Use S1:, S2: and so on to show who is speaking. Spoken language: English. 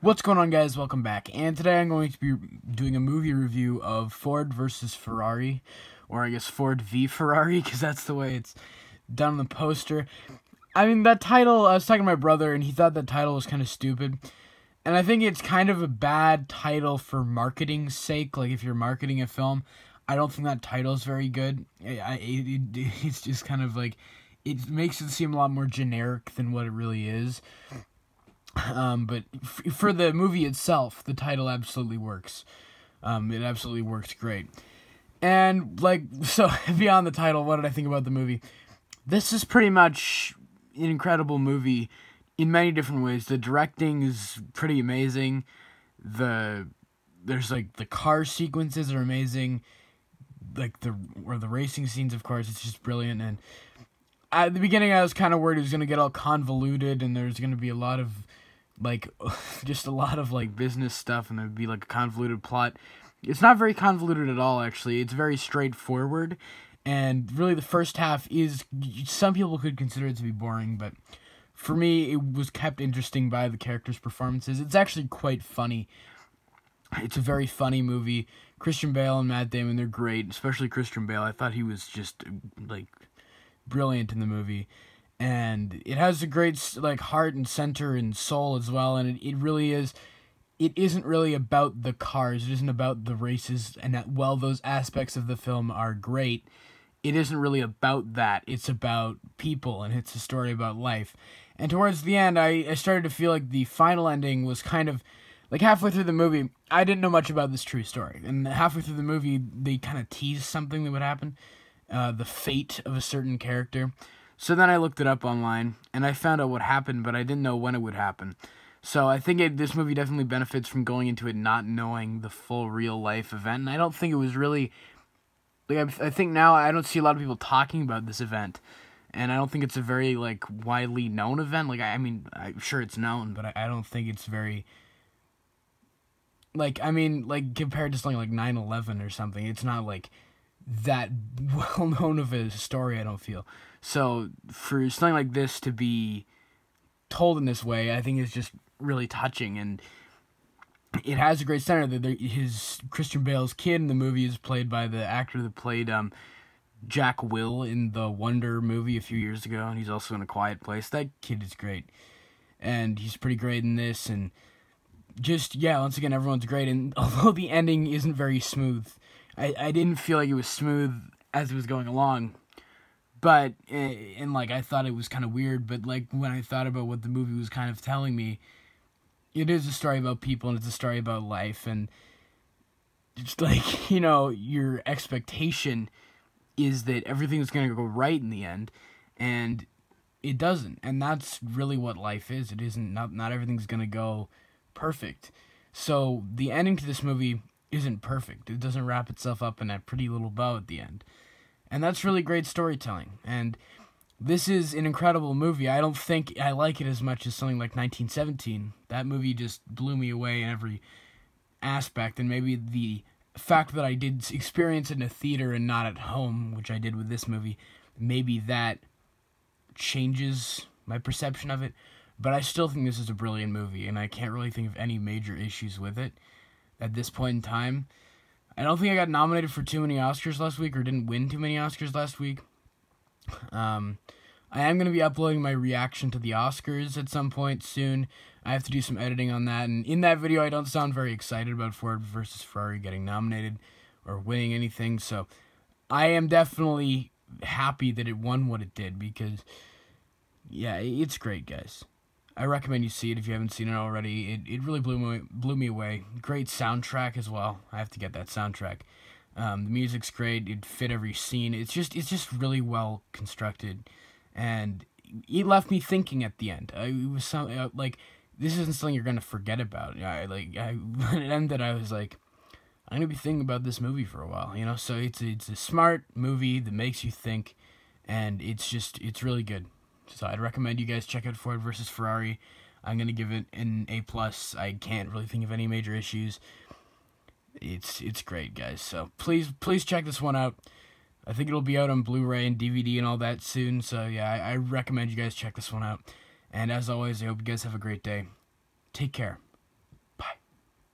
S1: What's going on, guys? Welcome back. And today I'm going to be doing a movie review of Ford versus Ferrari, or I guess Ford v Ferrari, because that's the way it's done on the poster. I mean, that title, I was talking to my brother, and he thought that title was kind of stupid. And I think it's kind of a bad title for marketing's sake. Like, if you're marketing a film, I don't think that title is very good. It's just kind of like, it makes it seem a lot more generic than what it really is. But for the movie itself, the title absolutely works. It absolutely works great. And, so, beyond the title, what did I think about the movie? This is pretty much an incredible movie in many different ways. The directing is pretty amazing. There's, the car sequences are amazing. The racing scenes, of course, it's just brilliant. And at the beginning, I was kind of worried it was going to get all convoluted, and there's going to be a lot of, just a lot of, business stuff, and there'd be, a convoluted plot. It's not very convoluted at all, actually. It's very straightforward, and really the first half is, some people could consider it to be boring, but for me, it was kept interesting by the characters' performances. It's actually quite funny. It's a very funny movie. Christian Bale and Matt Damon, they're great, especially Christian Bale. I thought he was just, brilliant in the movie. And it has a great, heart and center and soul as well, and it really is. It isn't really about the cars. It isn't about the races, and that, while those aspects of the film are great, it isn't really about that. It's about people, and it's a story about life. And towards the end, I started to feel like the final ending was kind of, halfway through the movie, I didn't know much about this true story. And halfway through the movie, they kind of teased something that would happen, the fate of a certain character. So then I looked it up online, and I found out what happened, but I didn't know when it would happen. So I think this movie definitely benefits from going into it not knowing the full real-life event, and I don't think it was really, I think now I don't see a lot of people talking about this event, and I don't think it's a very, widely known event. I'm sure it's known, but I don't think it's very, compared to something like 9/11 or something, it's not, that well-known of a story, I don't feel. So, for something like this to be told in this way, I think is just really touching, and it has a great center. Christian Bale's kid in the movie is played by the actor that played Jack Will in the Wonder movie a few years ago, and he's also in A Quiet Place. That kid is great, and he's pretty great in this, and just, once again, everyone's great, and although the ending isn't very smooth, I didn't feel like it was smooth as it was going along, but, and, I thought it was kind of weird, but, when I thought about what the movie was kind of telling me, it is a story about people, and it's a story about life, and it's your expectation is that everything's going to go right in the end, and it doesn't, and that's really what life is. It isn't, not everything's going to go perfect. So, the ending to this movie isn't perfect. It doesn't wrap itself up in a pretty little bow at the end. And that's really great storytelling. And this is an incredible movie. I don't think I like it as much as something like 1917. That movie just blew me away in every aspect. And maybe the fact that I did experience it in a theater and not at home, which I did with this movie, maybe that changes my perception of it. But I still think this is a brilliant movie, and I can't really think of any major issues with it at this point in time. I don't think I got nominated for too many Oscars last week, or didn't win too many Oscars last week. I am going to be uploading my reaction to the Oscars at some point soon. I have to do some editing on that, and in that video I don't sound very excited about Ford versus Ferrari getting nominated or winning anything, so I am definitely happy that it won what it did, because, it's great, guys. I recommend you see it if you haven't seen it already. It really blew me away. Great soundtrack as well. I have to get that soundtrack. The music's great. It fit every scene. It's just really well constructed, and it left me thinking at the end. It was this isn't something you're gonna forget about. When it ended, I was like, I'm gonna be thinking about this movie for a while. So it's a smart movie that makes you think, and it's really good. So I'd recommend you guys check out Ford versus Ferrari. I'm going to give it an A+. I can't really think of any major issues. It's great, guys. So please check this one out. I think it'll be out on Blu-ray and DVD and all that soon. So I recommend you guys check this one out. And as always, I hope you guys have a great day. Take care.